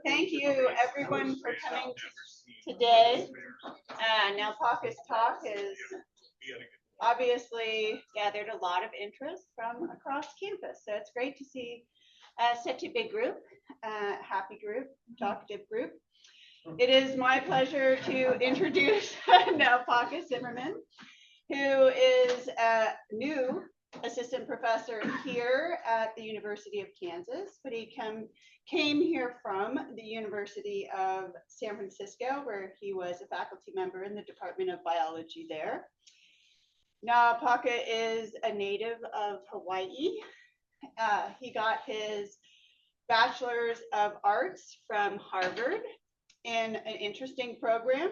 Thank you, everyone, for coming today. Naupaka's talk has obviously gathered a lot of interest from across campus. So it's great to see such a big group, happy group, talkative group. It is my pleasure to introduce Naupaka Zimmerman, who is a new assistant professor here at the University of Kansas, but he came here from the University of San Francisco, where he was a faculty member in the Department of Biology there. Naupaka is a native of Hawaii. He got his Bachelor's of Arts from Harvard in an interesting program,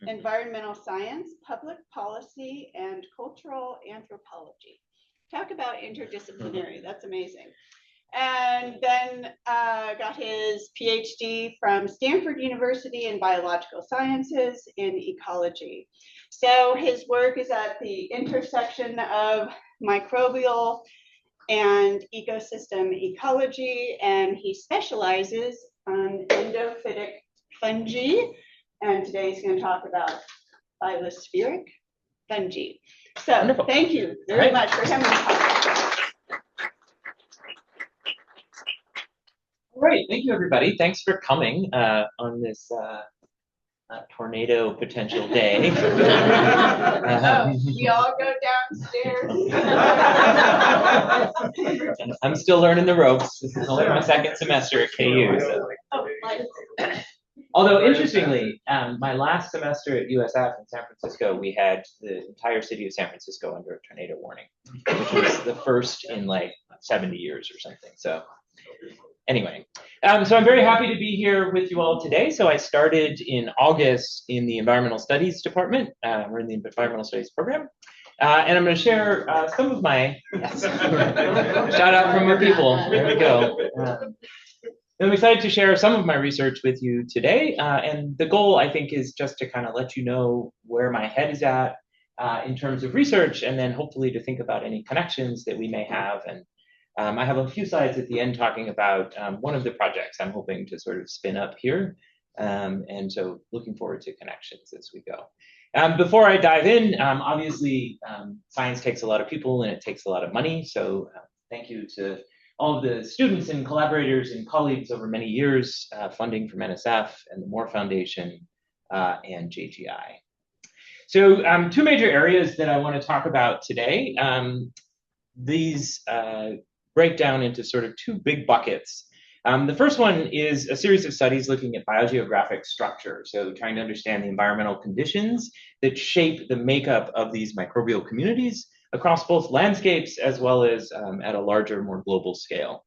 environmental science, public policy, and cultural anthropology. Talk about interdisciplinary, that's amazing. And then got his PhD from Stanford University in biological sciences in ecology. So his work is at the intersection of microbial and ecosystem ecology, and he specializes on endophytic fungi. And today he's going to talk about phyllosphere fungi. So wonderful. Thank you very much for coming. All right, thank you, everybody. Thanks for coming on this tornado potential day. We all go downstairs. I'm still learning the ropes. This is only my second semester at KU. So. Although, interestingly, my last semester at USF in San Francisco, we had the entire city of San Francisco under a tornado warning, which was the first in like 70 years or something. So anyway, so I'm very happy to be here with you all today. So I started in August in the Environmental Studies department. We're in the Environmental Studies program. And I'm going to share some of my, yes. Shout out from more people. There we go. I'm excited to share some of my research with you today. And the goal, I think, is just to kind of let you know where my head is at in terms of research, and then hopefully to think about any connections that we may have. And I have a few slides at the end talking about one of the projects I'm hoping to sort of spin up here. And so looking forward to connections as we go. Before I dive in, obviously, science takes a lot of people and it takes a lot of money. So thank you to all of the students and collaborators and colleagues over many years, funding from NSF and the Moore Foundation and JGI. So two major areas that I want to talk about today. These break down into sort of two big buckets. The first one is a series of studies looking at biogeographic structure, so trying to understand the environmental conditions that shape the makeup of these microbial communities across both landscapes as well as at a larger, more global scale.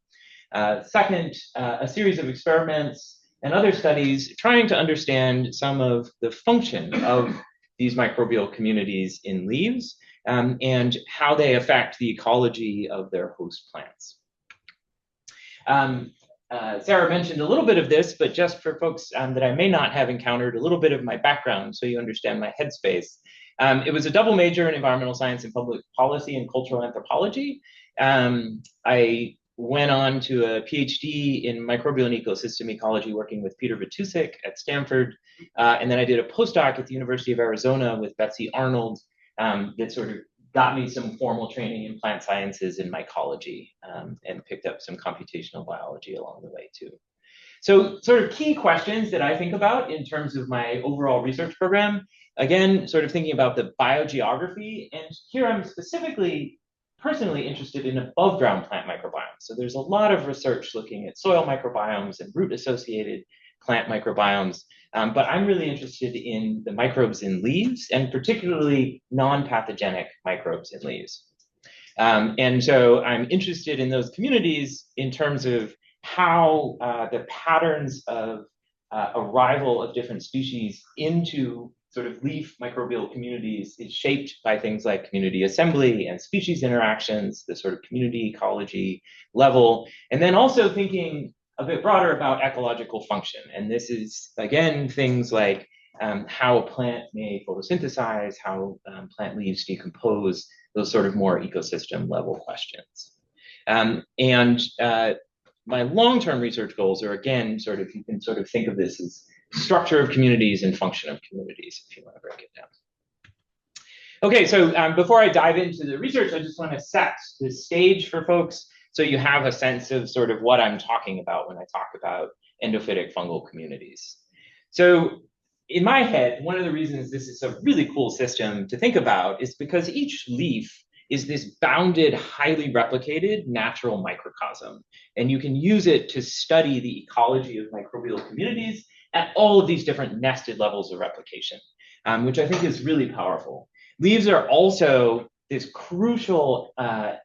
Second, a series of experiments and other studies trying to understand some of the function of these microbial communities in leaves and how they affect the ecology of their host plants. Sarah mentioned a little bit of this, but just for folks that I may not have encountered, a little bit of my background so you understand my headspace. It was a double major in environmental science and public policy and cultural anthropology. I went on to a PhD in microbial and ecosystem ecology working with Peter Vitousek at Stanford. And then I did a postdoc at the University of Arizona with Betsy Arnold that sort of got me some formal training in plant sciences and mycology and picked up some computational biology along the way too. So sort of key questions that I think about in terms of my overall research program. Again, sort of thinking about the biogeography, and here I'm specifically personally interested in above ground plant microbiomes. So there's a lot of research looking at soil microbiomes and root associated plant microbiomes, but I'm really interested in the microbes in leaves and particularly non-pathogenic microbes in leaves. And so I'm interested in those communities in terms of how the patterns of arrival of different species into sort of leaf microbial communities is shaped by things like community assembly and species interactions, the sort of community ecology level, and then also thinking a bit broader about ecological function. And this is, again, things like how a plant may photosynthesize, how plant leaves decompose, those sort of more ecosystem level questions. my long-term research goals are, again, sort of, you can sort of think of this as structure of communities and function of communities, if you want to break it down. Okay, so before I dive into the research, I just want to set the stage for folks so you have a sense of sort of what I'm talking about when I talk about endophytic fungal communities. So in my head, one of the reasons this is a really cool system to think about is because each leaf is this bounded, highly replicated natural microcosm. And you can use it to study the ecology of microbial communities at all of these different nested levels of replication, which I think is really powerful. Leaves are also this crucial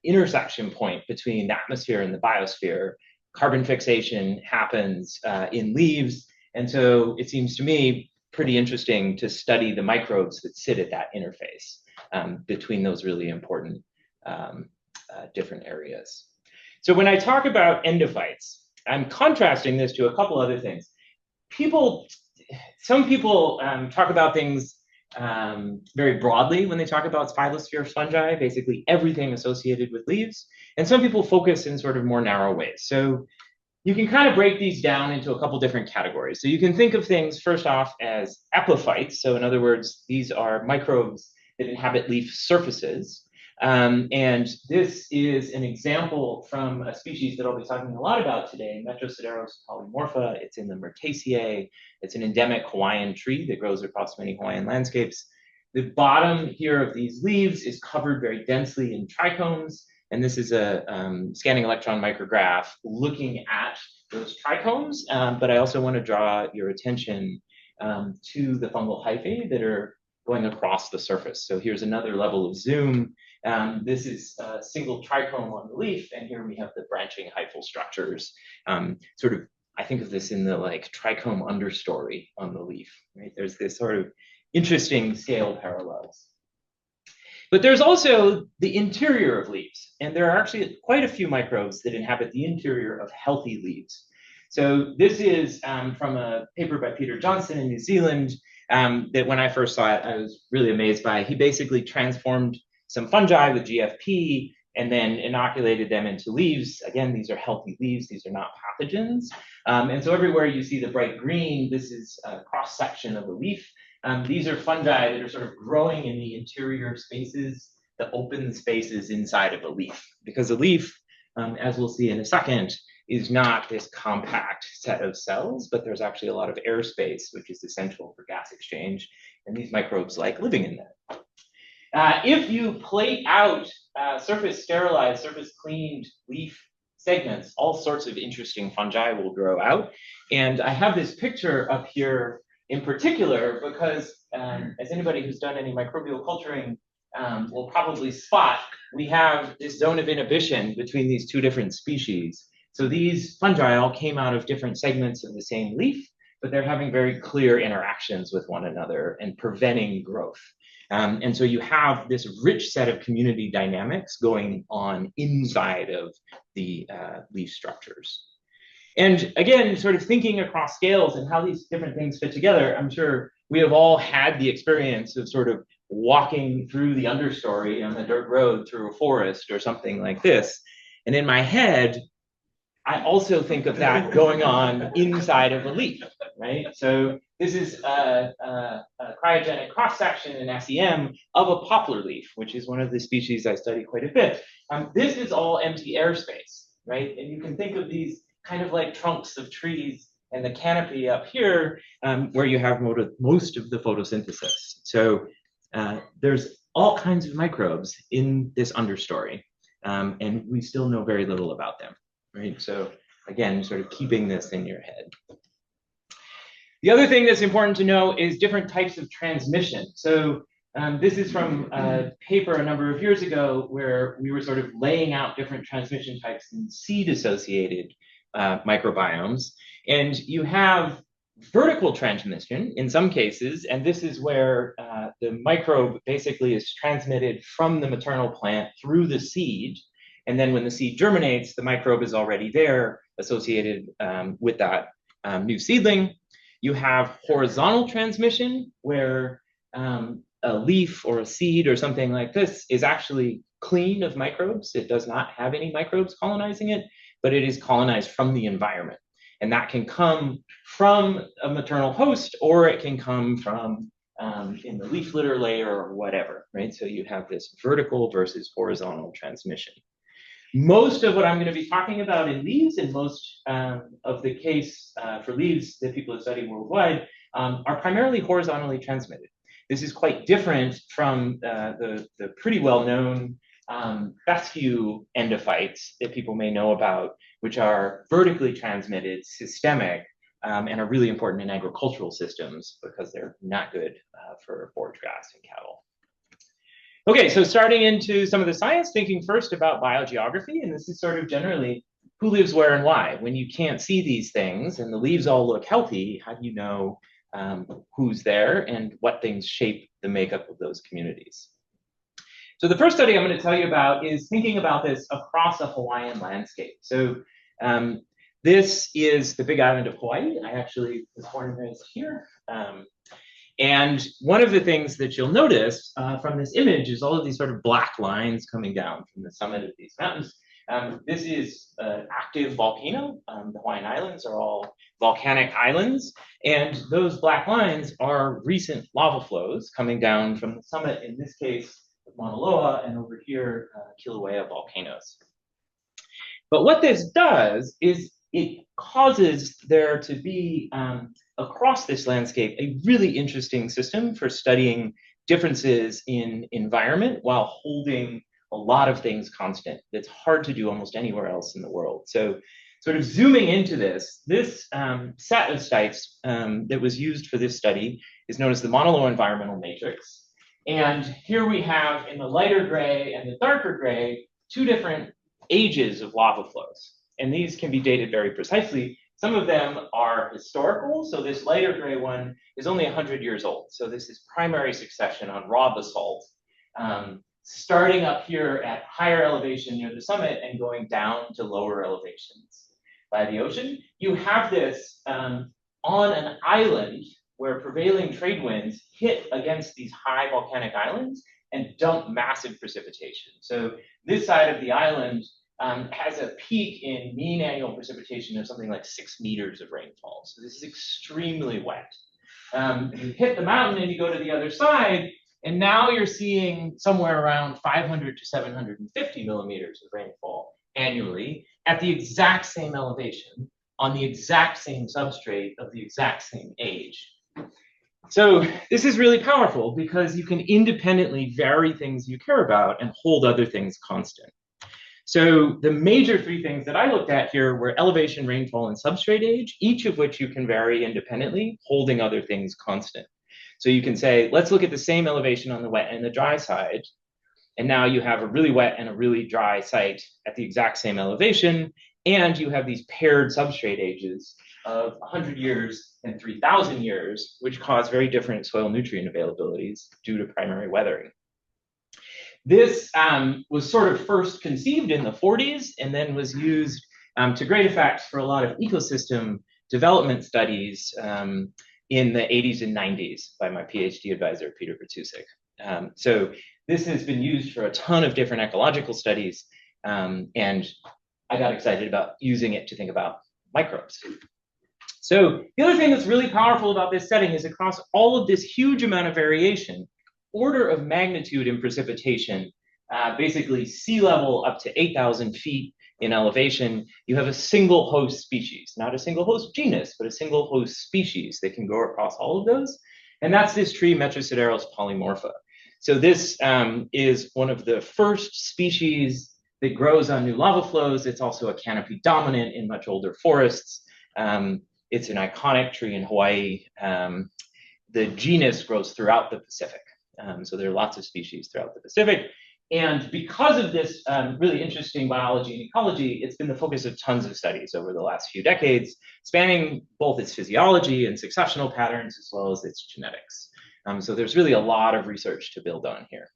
intersection point between the atmosphere and the biosphere. Carbon fixation happens in leaves. And so it seems to me pretty interesting to study the microbes that sit at that interface between those really important different areas. So when I talk about endophytes, I'm contrasting this to a couple other things. Some people talk about things very broadly when they talk about phyllosphere fungi, basically everything associated with leaves. And some people focus in sort of more narrow ways. So you can kind of break these down into a couple different categories. So you can think of things first off as epiphytes. So in other words, these are microbes that inhabit leaf surfaces. And this is an example from a species that I'll be talking a lot about today, Metrosideros polymorpha. It's in the Myrtaceae. It's an endemic Hawaiian tree that grows across many Hawaiian landscapes. The bottom here of these leaves is covered very densely in trichomes. And this is a scanning electron micrograph looking at those trichomes. But I also want to draw your attention to the fungal hyphae that are going across the surface. So here's another level of zoom. This is a single trichome on the leaf, and here we have the branching hyphal structures. Sort of, I think of this in the like trichome understory on the leaf, right? There's this sort of interesting scale parallels. But there's also the interior of leaves, and there are actually quite a few microbes that inhabit the interior of healthy leaves. So this is from a paper by Peter Johnson in New Zealand that when I first saw it, I was really amazed by. He basically transformed some fungi with GFP and then inoculated them into leaves. Again, these are healthy leaves. These are not pathogens. And so everywhere you see the bright green, this is a cross-section of a leaf. These are fungi that are sort of growing in the interior spaces, the open spaces inside of a leaf. Because a leaf, as we'll see in a second, is not this compact set of cells, but there's actually a lot of airspace, which is essential for gas exchange. And these microbes like living in there. If you plate out surface sterilized, surface cleaned leaf segments, all sorts of interesting fungi will grow out. And I have this picture up here in particular because as anybody who's done any microbial culturing will probably spot, we have this zone of inhibition between these two different species. So these fungi all came out of different segments of the same leaf, but they're having very clear interactions with one another and preventing growth. And so you have this rich set of community dynamics going on inside of the leaf structures. And again, sort of thinking across scales and how these different things fit together, I'm sure we have all had the experience of sort of walking through the understory on the dirt road through a forest or something like this. And in my head, I also think of that going on inside of a leaf, right? So this is a cryogenic cross-section in SEM of a poplar leaf, which is one of the species I study quite a bit. This is all empty airspace, right? And you can think of these kind of like trunks of trees and the canopy up here where you have most of the photosynthesis. So there's all kinds of microbes in this understory, and we still know very little about them. Right? So again, sort of keeping this in your head. The other thing that's important to know is different types of transmission. So this is from a paper a number of years ago where we were sort of laying out different transmission types in seed-associated microbiomes. And you have vertical transmission in some cases, and this is where the microbe basically is transmitted from the maternal plant through the seed. And then when the seed germinates, the microbe is already there associated with that new seedling. You have horizontal transmission where a leaf or a seed or something like this is actually clean of microbes. It does not have any microbes colonizing it. but it is colonized from the environment. And that can come from a maternal host, or it can come from in the leaf litter layer or whatever, right? So you have this vertical versus horizontal transmission. Most of what I'm going to be talking about in leaves, and most of the case for leaves that people have studied worldwide, are primarily horizontally transmitted. This is quite different from the pretty well-known fescue endophytes that people may know about, which are vertically transmitted, systemic, and are really important in agricultural systems because they're not good for forage grass and cattle. Okay, so starting into some of the science, thinking first about biogeography, and this is sort of generally who lives where and why. When you can't see these things and the leaves all look healthy, how do you know who's there and what things shape the makeup of those communities? So the first study I'm going to tell you about is thinking about this across a Hawaiian landscape. So this is the big island of Hawaii. I actually was born and raised here. And one of the things that you'll notice from this image is all of these sort of black lines coming down from the summit of these mountains. This is an active volcano. The Hawaiian Islands are all volcanic islands, and those black lines are recent lava flows coming down from the summit, in this case, of Mauna Loa, and over here, Kilauea volcanoes. But what this does is it causes there to be, across this landscape, a really interesting system for studying differences in environment while holding a lot of things constant. That's hard to do almost anywhere else in the world. So sort of zooming into this set of sites that was used for this study is known as the Mauna Loa Environmental Matrix. And here we have, in the lighter gray and the darker gray, two different ages of lava flows. And these can be dated very precisely. Some of them are historical. So this lighter gray one is only 100 years old. So this is primary succession on raw basalt, starting up here at higher elevation near the summit and going down to lower elevations by the ocean. You have this on an island where prevailing trade winds hit against these high volcanic islands and dump massive precipitation. So this side of the island has a peak in mean annual precipitation of something like 6 meters of rainfall. So this is extremely wet. You hit the mountain and you go to the other side, and now you're seeing somewhere around 500 to 750 millimeters of rainfall annually at the exact same elevation on the exact same substrate of the exact same age. So this is really powerful because you can independently vary things you care about and hold other things constant. So the major three things that I looked at here were elevation, rainfall, and substrate age, each of which you can vary independently, holding other things constant. So you can say, let's look at the same elevation on the wet and the dry side. And now you have a really wet and a really dry site at the exact same elevation. And you have these paired substrate ages of 100 years and 3,000 years, which cause very different soil nutrient availabilities due to primary weathering. This was sort of first conceived in the 40s and then was used to great effect for a lot of ecosystem development studies in the 80s and 90s by my PhD advisor, Peter Bertusik. So this has been used for a ton of different ecological studies, and I got excited about using it to think about microbes. So the other thing that's really powerful about this setting is across all of this huge amount of variation, order of magnitude in precipitation, basically sea level up to 8,000 feet in elevation, you have a single host species, not a single host genus, but a single host species that can go across all of those. And that's this tree, Metrosideros polymorpha. So this is one of the first species that grows on new lava flows. It's also a canopy dominant in much older forests. It's an iconic tree in Hawaii. The genus grows throughout the Pacific. So there are lots of species throughout the Pacific. And because of this really interesting biology and ecology, it's been the focus of tons of studies over the last few decades, spanning both its physiology and successional patterns, as well as its genetics. So there's really a lot of research to build on here.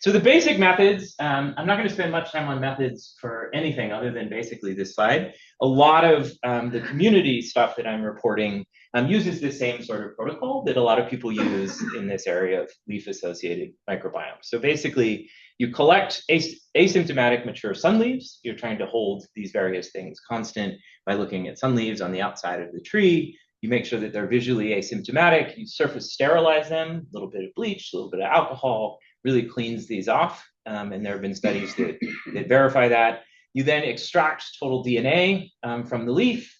So the basic methods, I'm not going to spend much time on methods for anything other than basically this slide. A lot of the community stuff that I'm reporting uses the same sort of protocol that a lot of people use in this area of leaf-associated microbiomes. So basically, you collect asymptomatic mature sun leaves. You're trying to hold these various things constant by looking at sun leaves on the outside of the tree. You make sure that they're visually asymptomatic. You surface sterilize them, a little bit of bleach, a little bit of alcohol, really cleans these off. And there have been studies that verify that. You then extract total DNA from the leaf,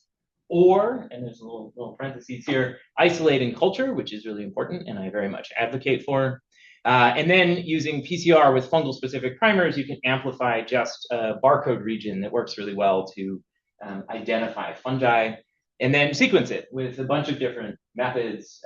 or, and there's a little parentheses here, isolate and culture, which is really important and I very much advocate for. And then using PCR with fungal specific primers, you can amplify just a barcode region that works really well to identify fungi, and then sequence it with a bunch of different methods.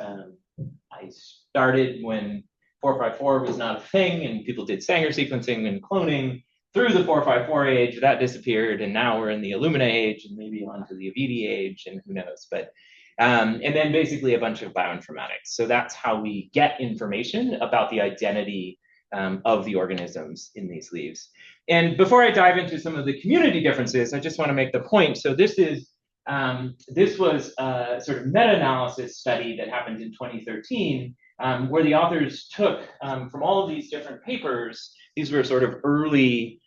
I started when 454 was not a thing and people did Sanger sequencing and cloning. Through the 454 age, that disappeared, and now we're in the Illumina age and maybe onto the Aviti age, and who knows. But and then basically a bunch of bioinformatics. So that's how we get information about the identity of the organisms in these leaves. And before I dive into some of the community differences, I just want to make the point. So this was a sort of meta-analysis study that happened in 2013, where the authors took from all of these different papers. These were sort of early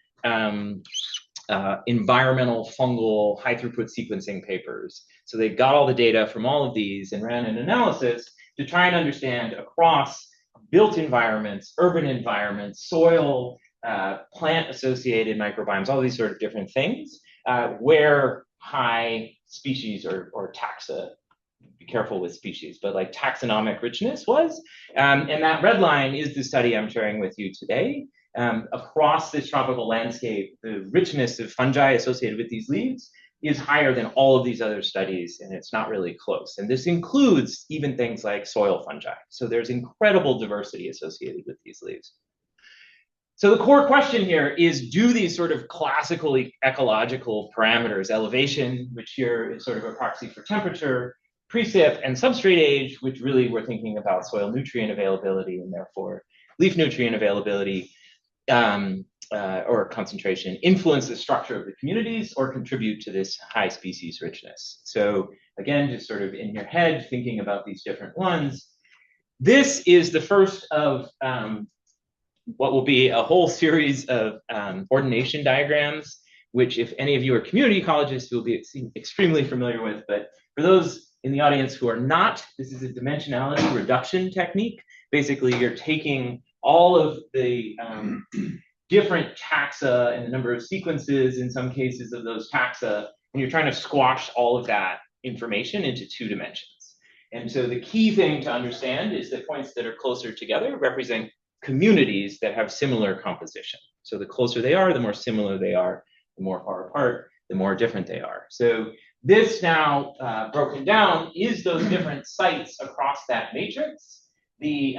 environmental fungal high throughput sequencing papers. So they got all the data from all of these and ran an analysis to try and understand across built environments, urban environments, soil, plant associated microbiomes, all these sort of different things, where high species or taxa, be careful with species, but like taxonomic richness was. And that red line is the study I'm sharing with you today. Across this tropical landscape, the richness of fungi associated with these leaves is higher than all of these other studies, and it's not really close. And this includes even things like soil fungi. So there's incredible diversity associated with these leaves. So the core question here is, do these sort of classical ecological parameters, elevation, which here is sort of a proxy for temperature, precip, and substrate age, which really we're thinking about soil nutrient availability and therefore leaf nutrient availability, or concentration, influence the structure of the communities or contribute to this high species richness. So again, just sort of in your head, thinking about these different ones. This is the first of what will be a whole series of ordination diagrams, which if any of you are community ecologists, you'll be extremely familiar with. But for those in the audience who are not, this is a dimensionality reduction technique. Basically, you're taking all of the different taxa and the number of sequences in some cases of those taxa, and you're trying to squash all of that information into 2 dimensions. And so the key thing to understand is that points that are closer together represent communities that have similar composition. So the closer they are, the more similar they are. The more far apart, the more different they are. So this now broken down is those different sites across that matrix. The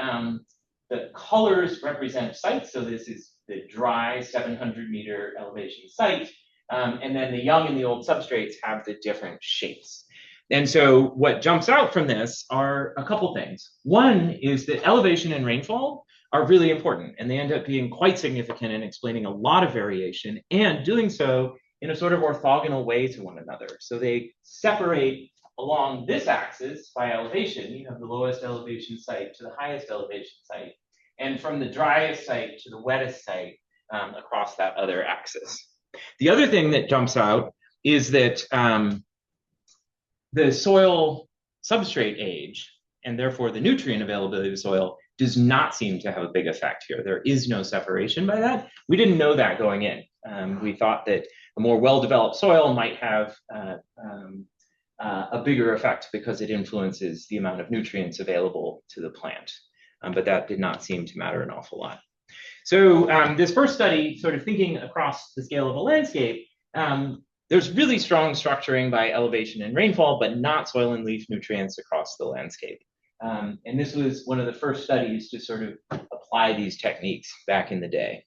colors represent sites. So this is the dry 700-meter elevation site. And then the young and the old substrates have the different shapes. And so what jumps out from this are a couple things. One is that elevation and rainfall are really important, and they end up being quite significant in explaining a lot of variation and doing so in a sort of orthogonal way to one another. So they separate along this axis by elevation. You have the lowest elevation site to the highest elevation site, and from the driest site to the wettest site across that other axis. The other thing that jumps out is that the soil substrate age, and therefore the nutrient availability of the soil, does not seem to have a big effect here. There is no separation by that. We didn't know that going in. We thought that a more well-developed soil might have a bigger effect because it influences the amount of nutrients available to the plant. But that did not seem to matter an awful lot. So this first study, sort of thinking across the scale of a landscape, there's really strong structuring by elevation and rainfall, but not soil and leaf nutrients across the landscape. And this was one of the first studies to sort of apply these techniques back in the day.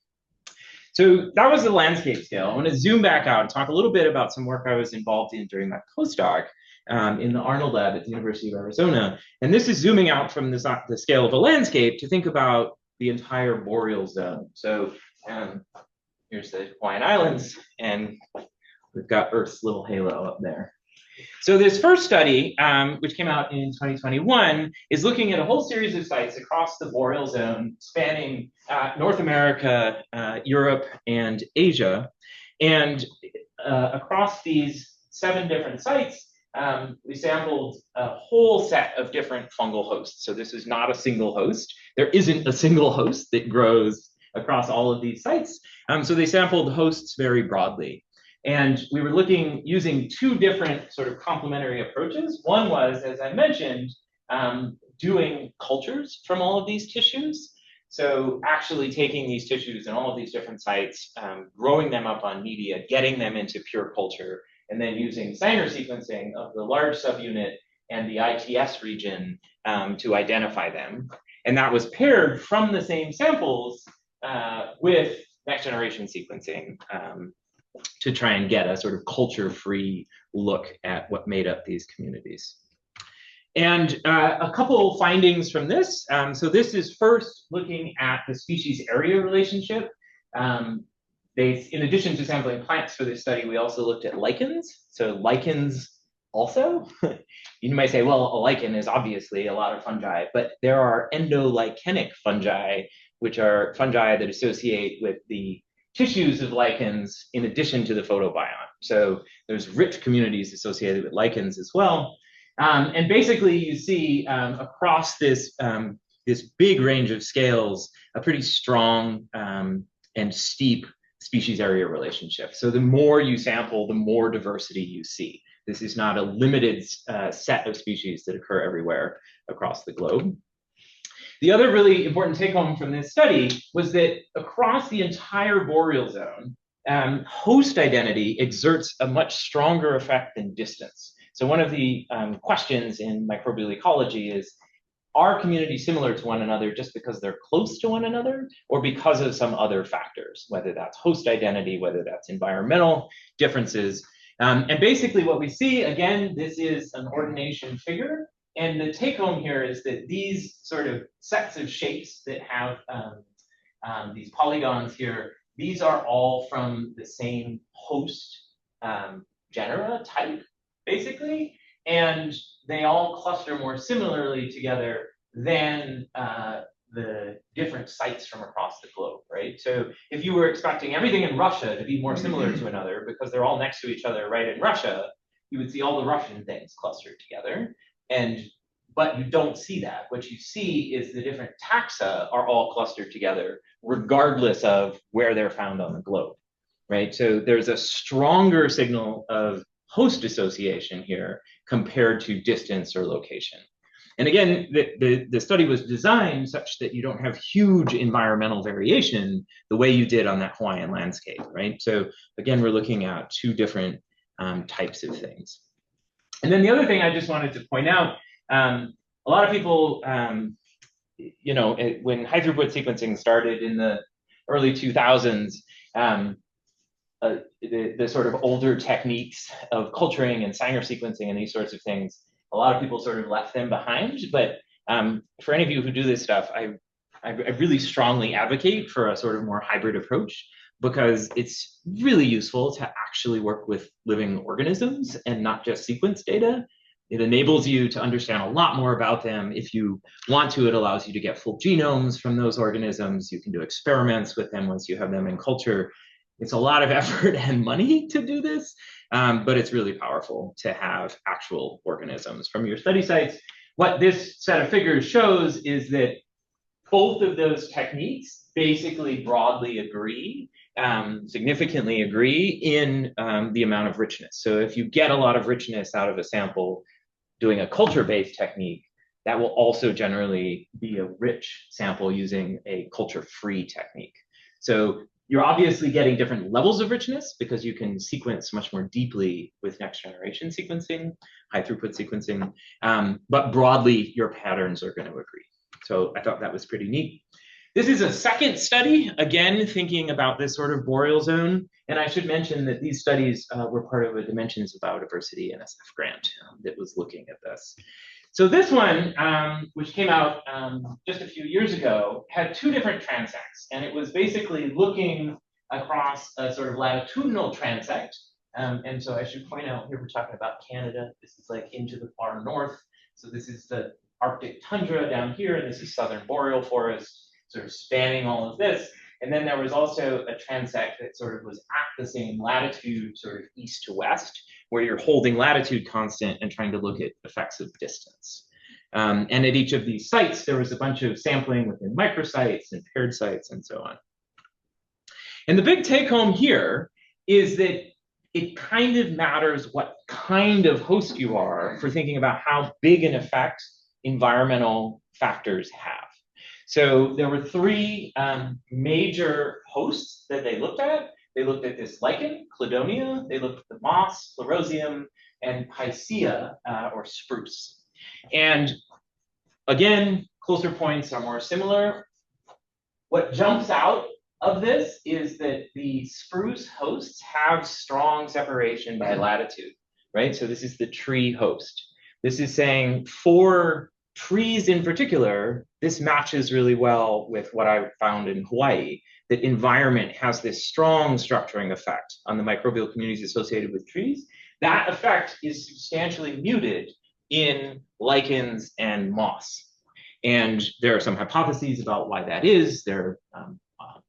So that was the landscape scale. I want to zoom back out and talk a little bit about some work I was involved in during my postdoc in the Arnold Lab at the University of Arizona. And this is zooming out from the scale of a landscape to think about the entire boreal zone. So here's the Hawaiian Islands, and we've got Earth's little halo up there. So this first study, which came out in 2021, is looking at a whole series of sites across the boreal zone, spanning North America, Europe, and Asia. And across these 7 different sites, we sampled a whole set of different fungal hosts. So this is not a single host. There isn't a single host that grows across all of these sites. So they sampled hosts very broadly. And we were using 2 different sort of complementary approaches. One was, as I mentioned, doing cultures from all of these tissues. So actually taking these tissues in all of these different sites, growing them up on media, getting them into pure culture, and then using Sanger sequencing of the large subunit and the ITS region to identify them. And that was paired from the same samples with next generation sequencing to try and get a sort of culture-free look at what made up these communities. And a couple findings from this. So this is first looking at the species area relationship. In addition to sampling plants for this study, we also looked at lichens. So lichens also, you might say, well, a lichen is obviously a lot of fungi, but there are endolichenic fungi, which are fungi that associate with the tissues of lichens in addition to the photobiont. So there's rich communities associated with lichens as well. And basically you see across this, this big range of scales, a pretty strong and steep species area relationship. So the more you sample, the more diversity you see. This is not a limited set of species that occur everywhere across the globe. The other really important take home from this study was that across the entire boreal zone, host identity exerts a much stronger effect than distance. So one of the questions in microbial ecology is, are communities similar to one another just because they're close to one another, or because of some other factors, whether that's host identity, whether that's environmental differences? And basically what we see, again, this is an ordination figure. And the take home here is that these sort of sets of shapes that have these polygons here, these are all from the same host genera type, basically. And they all cluster more similarly together than the different sites from across the globe, right? So if you were expecting everything in Russia to be more similar to another because they're all next to each other right in Russia, you would see all the Russian things clustered together. But you don't see that. What you see is the different taxa are all clustered together, regardless of where they're found on the globe, right? So there's a stronger signal of host association here compared to distance or location. And again, the study was designed such that you don't have huge environmental variation the way you did on that Hawaiian landscape, right? So again, we're looking at 2 different types of things. And then the other thing I just wanted to point out, a lot of people, when high throughput sequencing started in the early 2000s, the sort of older techniques of culturing and Sanger sequencing and these sorts of things, a lot of people sort of left them behind. But for any of you who do this stuff, I really strongly advocate for a sort of more hybrid approach, because it's really useful to actually work with living organisms and not just sequence data. It enables you to understand a lot more about them. If you want to, it allows you to get full genomes from those organisms. You can do experiments with them once you have them in culture. It's a lot of effort and money to do this, but it's really powerful to have actual organisms from your study sites. What this set of figures shows is that both of those techniques basically broadly agree, significantly agree in the amount of richness. So if you get a lot of richness out of a sample doing a culture-based technique, that will also generally be a rich sample using a culture-free technique. So you're obviously getting different levels of richness because you can sequence much more deeply with next generation sequencing, high throughput sequencing, but broadly your patterns are going to agree. So I thought that was pretty neat. This is a second study, again, thinking about this sort of boreal zone. And I should mention that these studies were part of a Dimensions of Biodiversity NSF grant that was looking at this. So this one, which came out just a few years ago, had two different transects, and it was basically looking across a sort of latitudinal transect. And so I should point out here, we're talking about Canada. This is like into the far north. So this is the Arctic tundra down here, and this is southern boreal forest, sort of spanning all of this. And then there was also a transect that sort of was at the same latitude, sort of east to west, where you're holding latitude constant and trying to look at effects of distance. And at each of these sites, there was a bunch of sampling within microsites and paired sites and so on. And the big take home here is that it kind of matters what kind of host you are for thinking about how big an effect environmental factors have. So there were three major hosts that they looked at. They looked at this lichen, cladonia, they looked at the moss, flerosium, and picea, or spruce. And again, closer points are more similar. What jumps out of this is that the spruce hosts have strong separation by latitude, right? So this is the tree host. This is saying for trees in particular, this matches really well with what I found in Hawaii, that environment has this strong structuring effect on the microbial communities associated with trees. That effect is substantially muted in lichens and moss. And there are some hypotheses about why that is. They're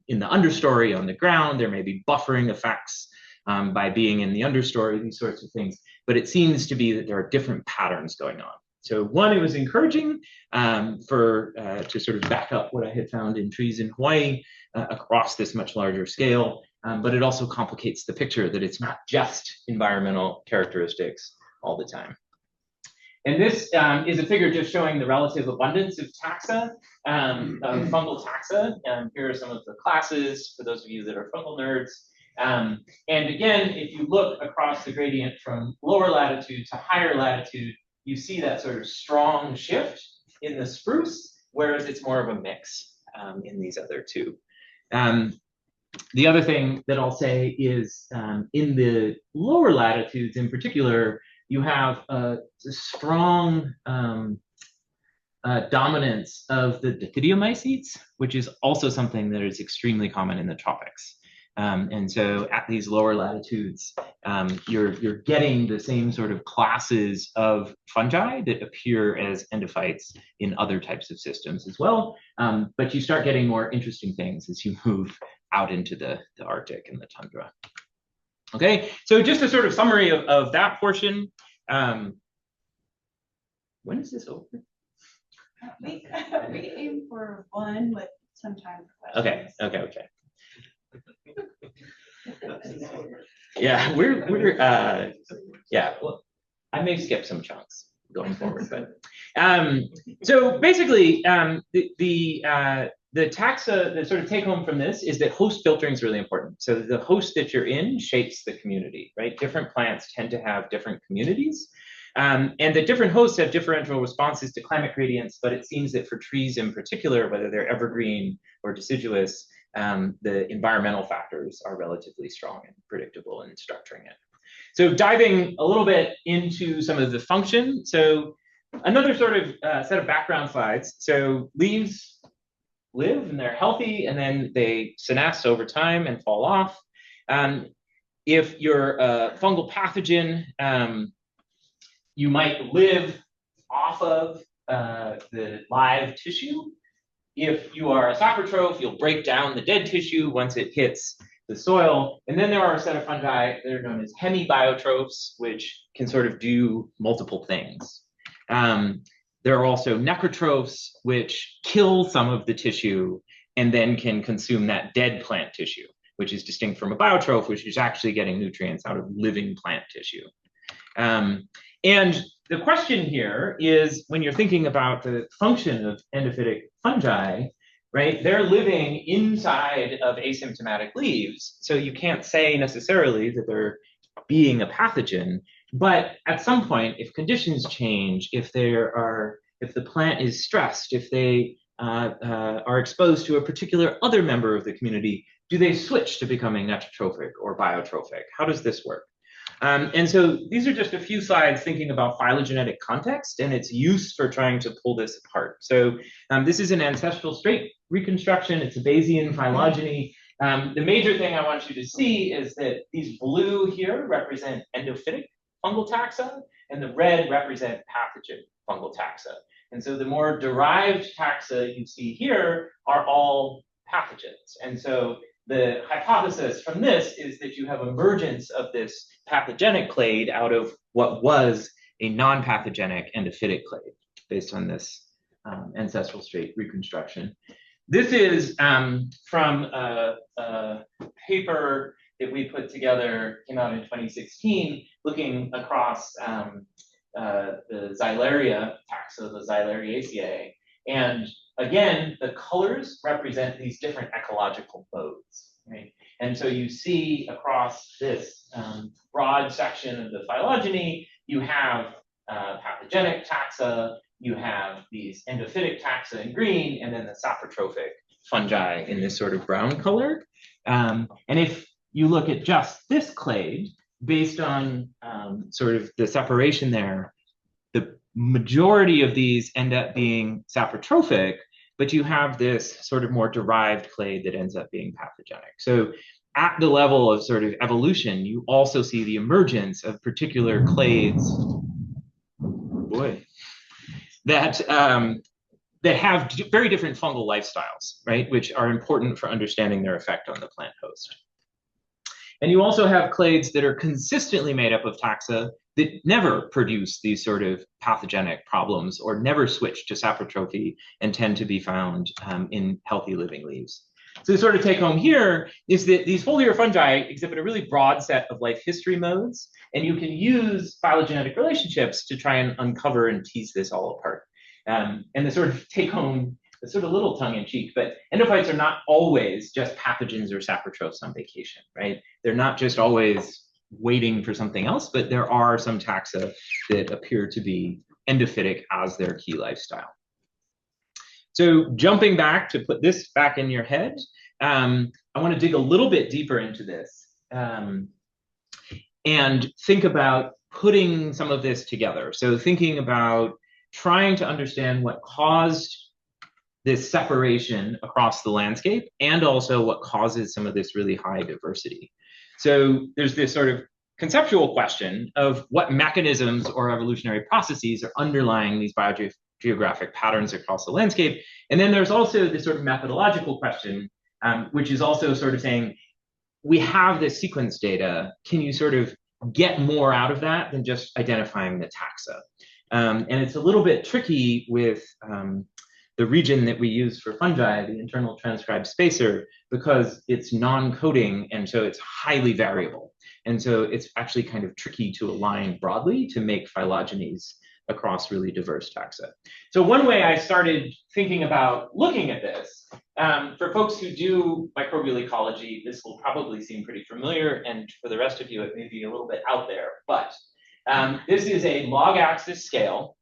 in the understory on the ground, there may be buffering effects by being in the understory, these sorts of things. But it seems to be that there are different patterns going on. So one, it was encouraging to sort of back up what I had found in trees in Hawaii across this much larger scale, but it also complicates the picture that it's not just environmental characteristics all the time. And this is a figure just showing the relative abundance of taxa, of fungal taxa. Here are some of the classes for those of you that are fungal nerds. And again, if you look across the gradient from lower latitude to higher latitude, you see that sort of strong shift in the spruce, whereas it's more of a mix in these other two. The other thing that I'll say is in the lower latitudes in particular, you have a strong dominance of the Dithydiomycetes, which is also something that is extremely common in the tropics. And so at these lower latitudes, you're getting the same sort of classes of fungi that appear as endophytes in other types of systems as well. But you start getting more interesting things as you move out into the Arctic and the tundra. Okay, so just a sort of summary of that portion. When is this over? We aim for one with some time for questions. Okay. Yeah, we're yeah. Well, I may skip some chunks going forward, but so basically, the taxa, the sort of take home from this is that host filtering is really important. So the host that you're in shapes the community, right? Different plants tend to have different communities. And the different hosts have differential responses to climate gradients, but it seems that for trees in particular, whether they're evergreen or deciduous, the environmental factors are relatively strong and predictable in structuring it. So diving a little bit into some of the function. So another sort of set of background slides. So leaves live and they're healthy, and then they senesce over time and fall off. If you're a fungal pathogen, you might live off of the live tissue. If you are a saprotroph, you'll break down the dead tissue once it hits the soil. And then there are a set of fungi that are known as hemibiotrophs, which can sort of do multiple things. There are also necrotrophs, which kill some of the tissue and then can consume that dead plant tissue, which is distinct from a biotroph, which is actually getting nutrients out of living plant tissue. And the question here is, when you're thinking about the function of endophytic fungi, right, they're living inside of asymptomatic leaves. So you can't say necessarily that they're being a pathogen, but at some point, if conditions change, if the plant is stressed, if they are exposed to a particular other member of the community, do they switch to becoming neurotrophic or biotrophic? How does this work? And so these are just a few slides thinking about phylogenetic context and its use for trying to pull this apart. So this is an ancestral trait reconstruction. It's a Bayesian phylogeny. The major thing I want you to see is that these blue here represent endophytic fungal taxa, and the red represent pathogen fungal taxa. And so the more derived taxa you see here are all pathogens. And so the hypothesis from this is that you have emergence of this pathogenic clade out of what was a non-pathogenic endophytic clade based on this ancestral trait reconstruction. This is from a paper that we put together, came out in 2016, looking across the Xylaria taxa, the Xylariaceae. And again, the colors represent these different ecological modes, right? And so you see across this broad section of the phylogeny, you have pathogenic taxa, you have these endophytic taxa in green, and then the saprotrophic fungi in this sort of brown color. And if you look at just this clade, based on sort of the separation there, the majority of these end up being saprotrophic, but you have this sort of more derived clade that ends up being pathogenic. So at the level of sort of evolution, you also see the emergence of particular clades, that have very different fungal lifestyles, right, which are important for understanding their effect on the plant host. And you also have clades that are consistently made up of taxa that never produce these sort of pathogenic problems or never switch to saprotrophy and tend to be found in healthy living leaves. So the sort of take home here is that these foliar fungi exhibit a really broad set of life history modes, and you can use phylogenetic relationships to try and uncover and tease this all apart. And the sort of take home, the sort of little tongue in cheek, but endophytes are not always just pathogens or saprotrophs on vacation, right? They're not just always waiting for something else, but there are some taxa that appear to be endophytic as their key lifestyle. So jumping back to put this back in your head, I want to dig a little bit deeper into this and think about putting some of this together. So thinking about trying to understand what caused this separation across the landscape and also what causes some of this really high diversity. So there's this sort of conceptual question of what mechanisms or evolutionary processes are underlying these biogeographic patterns across the landscape. And then there's also this sort of methodological question, which is also sort of saying, we have this sequence data, can you sort of get more out of that than just identifying the taxa? And it's a little bit tricky with the region that we use for fungi, the internal transcribed spacer, because it's non-coding, and so it's highly variable. And so it's actually kind of tricky to align broadly to make phylogenies across really diverse taxa. So one way I started thinking about looking at this, for folks who do microbial ecology, this will probably seem pretty familiar, and for the rest of you, it may be a little bit out there, but this is a log axis scale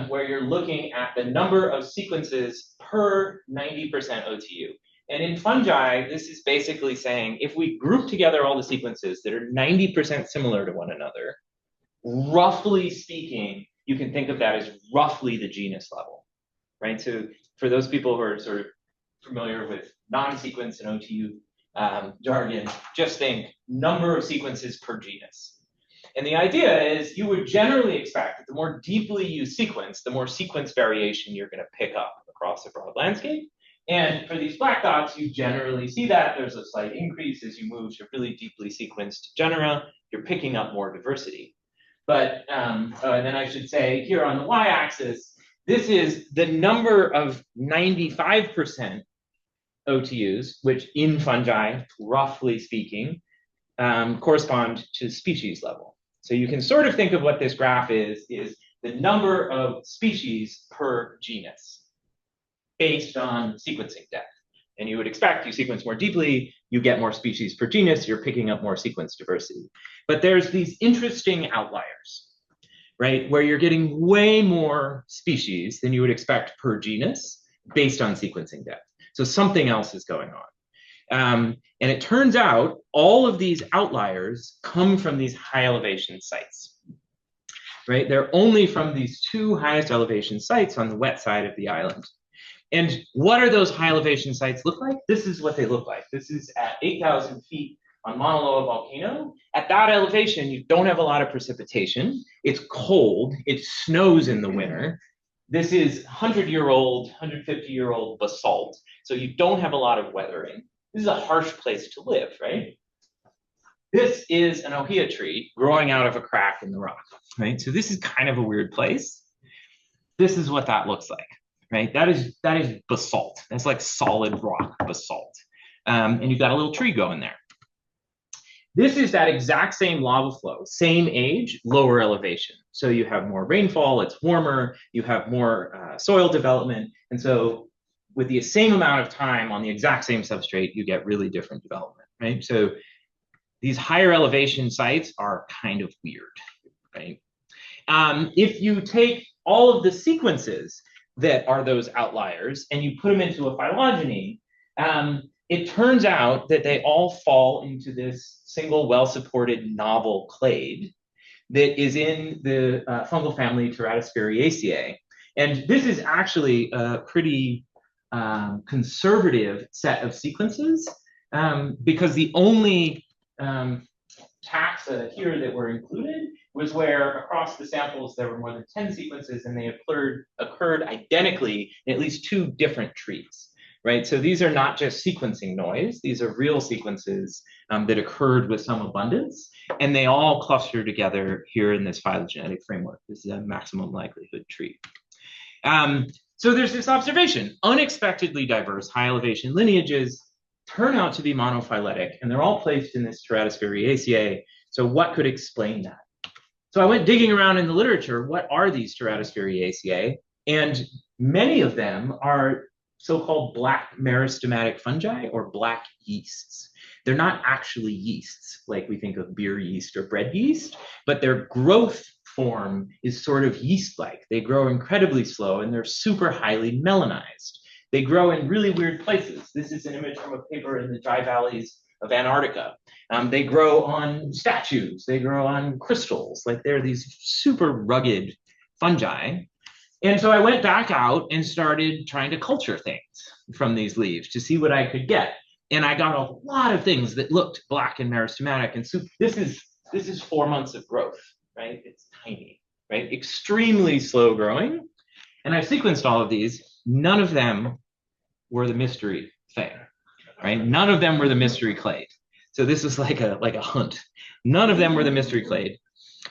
where you're looking at the number of sequences per 90% OTU. And in fungi, this is basically saying, if we group together all the sequences that are 90% similar to one another, roughly speaking, you can think of that as roughly the genus level, right? So for those people who are sort of familiar with non-sequence and OTU jargon, just think number of sequences per genus. And the idea is you would generally expect that the more deeply you sequence, the more sequence variation you're going to pick up across a broad landscape. And for these black dots, you generally see that there's a slight increase as you move to really deeply sequenced genera. You're picking up more diversity. But and then I should say here on the y-axis, this is the number of 95% OTUs, which in fungi, roughly speaking, correspond to species level. So you can sort of think of what this graph is the number of species per genus based on sequencing depth. And you would expect you sequence more deeply, you get more species per genus, you're picking up more sequence diversity. But there's these interesting outliers, right? Where you're getting way more species than you would expect per genus based on sequencing depth. So something else is going on. And it turns out all of these outliers come from these high elevation sites, right? They're only from these two highest elevation sites on the wet side of the island. And what are those high elevation sites look like? This is what they look like. This is at 8,000 feet on Mauna Loa volcano. At that elevation, you don't have a lot of precipitation. It's cold. It snows in the winter. This is 100-year-old, 150-year-old basalt. So you don't have a lot of weathering. This is a harsh place to live, right? This is an ohia tree growing out of a crack in the rock, right? So this is kind of a weird place. This is what that looks like, right? That is basalt. That's like solid rock basalt. And you've got a little tree going there. This is that exact same lava flow, same age, lower elevation. So you have more rainfall, it's warmer, you have more soil development. And so with the same amount of time on the exact same substrate, you get really different development, right? So these higher elevation sites are kind of weird, right? If you take all of the sequences that are those outliers and you put them into a phylogeny, it turns out that they all fall into this single well-supported novel clade that is in the fungal family Teratosphaeriaceae. And this is actually a pretty conservative set of sequences because the only taxa here that were included was where across the samples there were more than 10 sequences and they occurred identically in at least 2 different trees, right? So these are not just sequencing noise, these are real sequences that occurred with some abundance, and they all cluster together here in this phylogenetic framework. This is a maximum likelihood tree. So there's this observation, unexpectedly diverse high elevation lineages turn out to be monophyletic, and they're all placed in this Teratosphaeriaceae. So what could explain that? So I went digging around in the literature, what are these Teratosphaeriaceae? And many of them are so-called black meristematic fungi or black yeasts. They're not actually yeasts like we think of beer yeast or bread yeast, but their growth form is sort of yeast-like. They grow incredibly slow and they're super highly melanized. They grow in really weird places. This is an image from a paper in the dry valleys of Antarctica. They grow on statues, they grow on crystals, like they're these super rugged fungi. And so I went back out and started trying to culture things from these leaves to see what I could get. And I got a lot of things that looked black and meristematic. And so this is 4 months of growth, right? It's tiny, right? Extremely slow growing. And I sequenced all of these. None of them were the mystery thing, right? None of them were the mystery clade. So this was like a hunt. None of them were the mystery clade.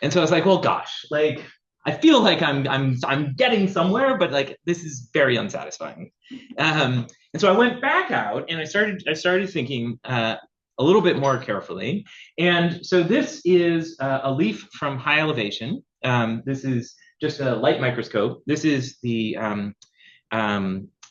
And so I was like, well, gosh, like I feel like I'm getting somewhere, but like this is very unsatisfying. And so I went back out and I started thinking a little bit more carefully. And so this is a leaf from high elevation. This is just a light microscope. This is the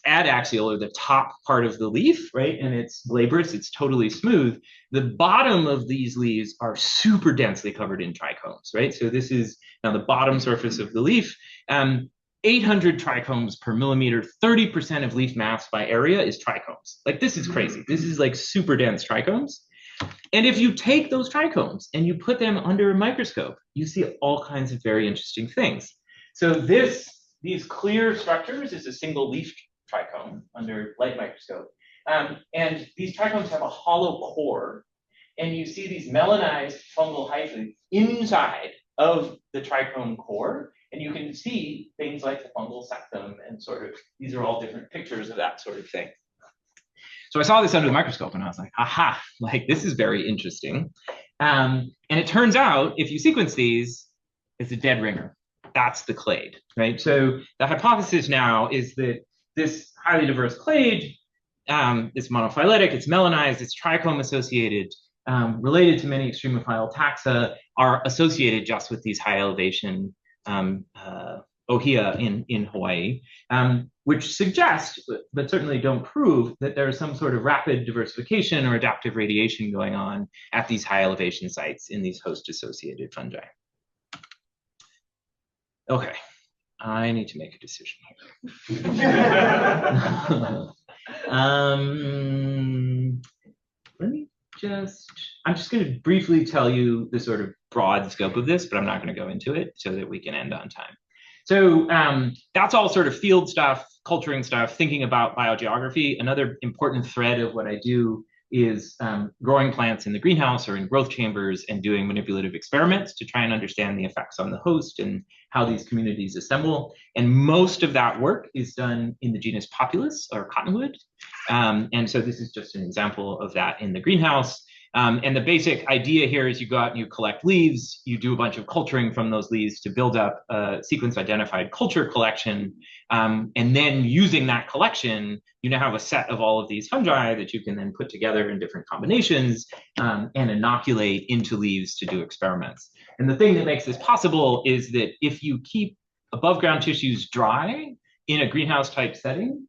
adaxial, or the top part of the leaf, right? And it's glabrous, it's totally smooth. The bottom of these leaves are super densely covered in trichomes, right? So this is now the bottom surface of the leaf. 800 trichomes per millimeter, 30% of leaf mass by area is trichomes. Like this is crazy. This is like super dense trichomes. And if you take those trichomes and you put them under a microscope, you see all kinds of very interesting things. So these clear structures is a single leaf trichome under light microscope. And these trichomes have a hollow core, and you see these melanized fungal hyphae inside of the trichome core, and you can see things like the fungal septum and sort of, these are all different pictures of that sort of thing. So I saw this under the microscope and I was like, aha, like this is very interesting. And it turns out if you sequence these, it's a dead ringer. That's the clade, right? So the hypothesis now is that this highly diverse clade is monophyletic, it's melanized, it's trichome associated, related to many extremophile taxa, are associated just with these high elevation ohia in Hawaii, which suggest, but certainly don't prove, that there is some sort of rapid diversification or adaptive radiation going on at these high elevation sites in these host-associated fungi. Okay, I need to make a decision here. I'm just going to briefly tell you the sort of broad scope of this, but I'm not going to go into it so that we can end on time. So that's all sort of field stuff, culturing stuff, thinking about biogeography. Another important thread of what I do is growing plants in the greenhouse or in growth chambers and doing manipulative experiments to try and understand the effects on the host and how these communities assemble. And most of that work is done in the genus Populus or cottonwood. And so this is just an example of that in the greenhouse. And the basic idea here is you go out and you collect leaves, you do a bunch of culturing from those leaves to build up a sequence identified culture collection. And then using that collection, you now have a set of all of these fungi that you can then put together in different combinations and inoculate into leaves to do experiments. And the thing that makes this possible is that if you keep above ground tissues dry in a greenhouse type setting,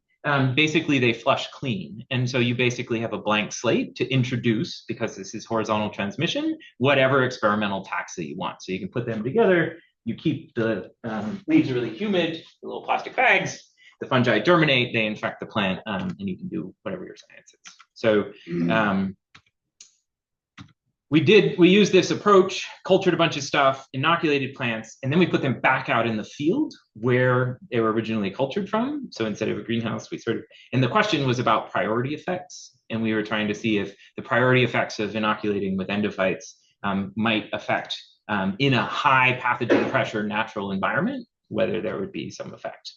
basically they flush clean. And so you basically have a blank slate to introduce, because this is horizontal transmission, whatever experimental taxa you want. So you can put them together, you keep the leaves really humid, the little plastic bags, the fungi germinate, they infect the plant, and you can do whatever your science is. So we used this approach, cultured a bunch of stuff, inoculated plants, and then we put them back out in the field where they were originally cultured from. So instead of a greenhouse, and the question was about priority effects. And we were trying to see if the priority effects of inoculating with endophytes might affect in a high pathogen pressure natural environment, whether there would be some effect.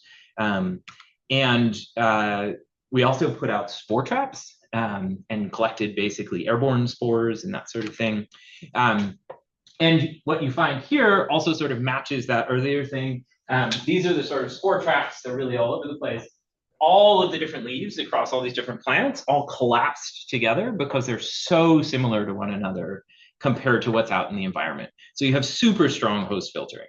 We also put out spore traps and collected basically airborne spores and that sort of thing. And what you find here also sort of matches that earlier thing. These are the sort of spore traps. They're really all over the place. All of the different leaves across all these different plants all collapsed together because they're so similar to one another compared to what's out in the environment. So you have super strong host filtering.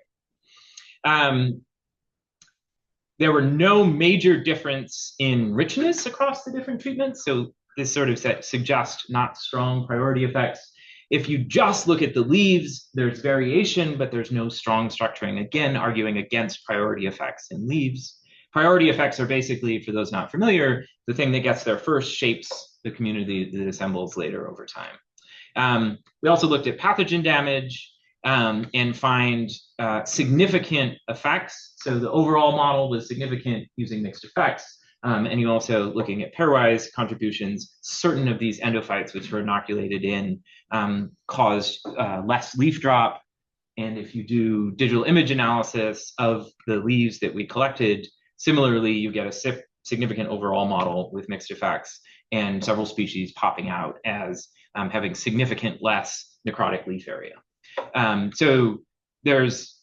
There were no major difference in richness across the different treatments. So this sort of suggests not strong priority effects. If you just look at the leaves, there's variation, but there's no strong structuring, again, arguing against priority effects in leaves. Priority effects are basically, for those not familiar, the thing that gets there first shapes the community that assembles later over time. We also looked at pathogen damage and find significant effects. So the overall model was significant using mixed effects. And you also looking at pairwise contributions, certain of these endophytes which were inoculated in caused less leaf drop. And if you do digital image analysis of the leaves that we collected, similarly, you get a significant overall model with mixed effects and several species popping out as having significant less necrotic leaf area. So there's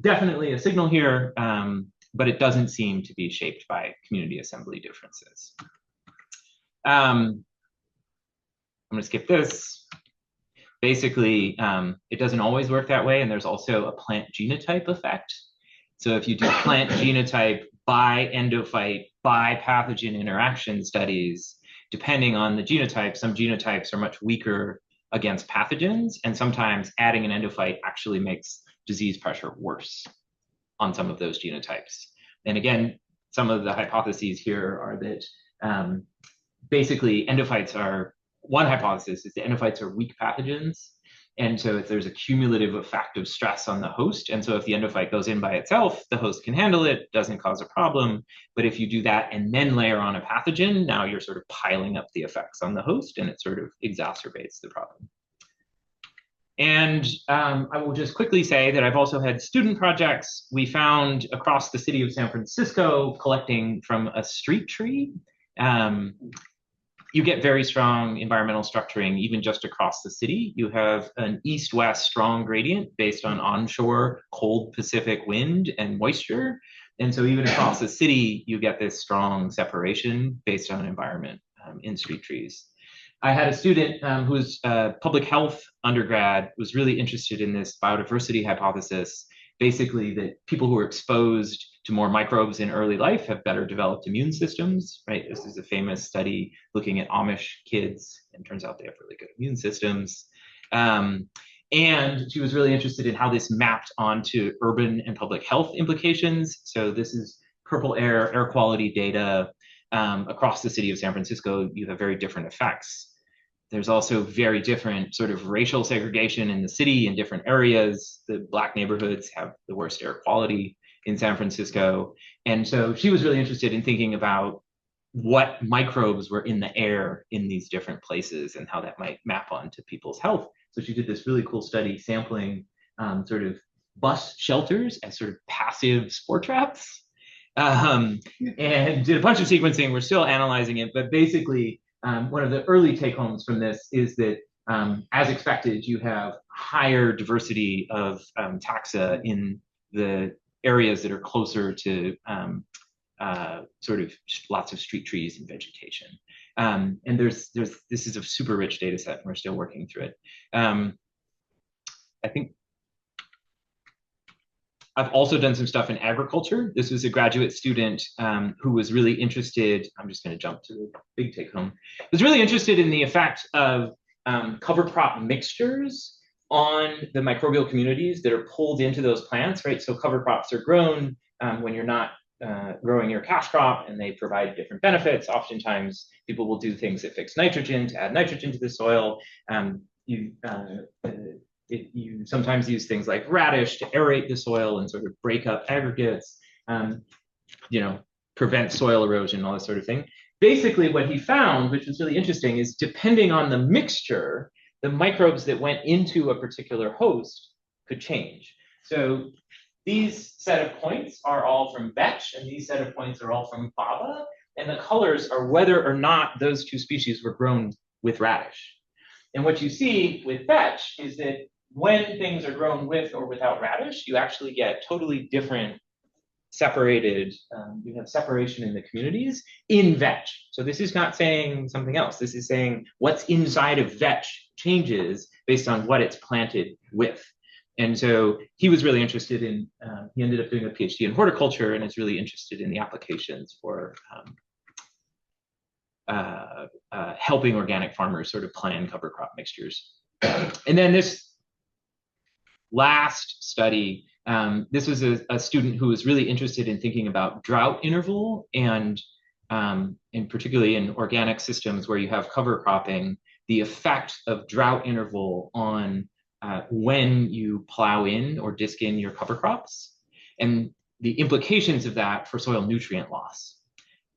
definitely a signal here, but it doesn't seem to be shaped by community assembly differences. I'm going to skip this. Basically, it doesn't always work that way, and there's also a plant genotype effect. So if you do plant genotype by endophyte, by pathogen interaction studies, depending on the genotype, some genotypes are much weaker against pathogens, and sometimes adding an endophyte actually makes disease pressure worse on some of those genotypes. And again, some of the hypotheses here are that basically endophytes are, one hypothesis is that endophytes are weak pathogens. And so if there's a cumulative effect of stress on the host, and so if the endophyte goes in by itself, the host can handle it, doesn't cause a problem. But if you do that and then layer on a pathogen, now you're sort of piling up the effects on the host, and it sort of exacerbates the problem. And I will just quickly say that I've also had student projects. We found across the city of San Francisco, collecting from a street tree, you get very strong environmental structuring even just across the city. You have an east-west strong gradient based on onshore cold Pacific wind and moisture. And so even across the city, you get this strong separation based on environment in street trees. I had a student who's a public health undergrad, was really interested in this biodiversity hypothesis, basically that people who are exposed to more microbes in early life have better developed immune systems, right? This is a famous study looking at Amish kids, and it turns out they have really good immune systems. And she was really interested in how this mapped onto urban and public health implications. So this is purple air quality data. Across the city of San Francisco, you have very different effects. There's also very different sort of racial segregation in the city in different areas. The Black neighborhoods have the worst air quality in San Francisco. And so she was really interested in thinking about what microbes were in the air in these different places and how that might map onto people's health. So she did this really cool study sampling sort of bus shelters as sort of passive spore traps, and did a bunch of sequencing. We're still analyzing it, but basically one of the early take homes from this is that as expected, you have higher diversity of taxa in the areas that are closer to sort of lots of street trees and vegetation. And this is a super rich data set, and we're still working through it. I think I've also done some stuff in agriculture. This was a graduate student who was really interested, I'm just gonna jump to the big take home, was really interested in the effect of cover crop mixtures on the microbial communities that are pulled into those plants, right? So cover crops are grown when you're not growing your cash crop, and they provide different benefits. Oftentimes, people will do things that fix nitrogen to add nitrogen to the soil. You sometimes use things like radish to aerate the soil and sort of break up aggregates, prevent soil erosion, all this sort of thing. Basically, what he found, which was really interesting, is depending on the mixture, the microbes that went into a particular host could change. So these set of points are all from vetch, and these set of points are all from faba, and the colors are whether or not those two species were grown with radish. And what you see with vetch is that when things are grown with or without radish, you actually get totally different separated, you have separation in the communities in vetch. So this is not saying something else. This is saying what's inside of vetch changes based on what it's planted with. And so he was really interested in, he ended up doing a PhD in horticulture and is really interested in the applications for helping organic farmers sort of plan cover crop mixtures. And then this last study, this was a student who was really interested in thinking about drought interval and particularly in organic systems where you have cover cropping, the effect of drought interval on when you plow in or disc in your cover crops, and the implications of that for soil nutrient loss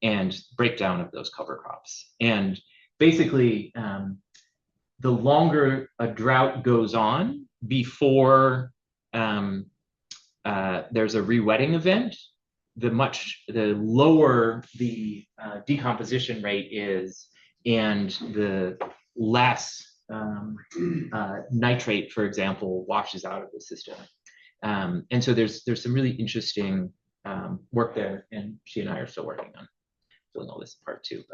and breakdown of those cover crops. And basically, the longer a drought goes on before there's a rewetting event, the lower the decomposition rate is, and the less nitrate, for example, washes out of the system. And so there's some really interesting work there, and she and I are still working on filling all this apart too.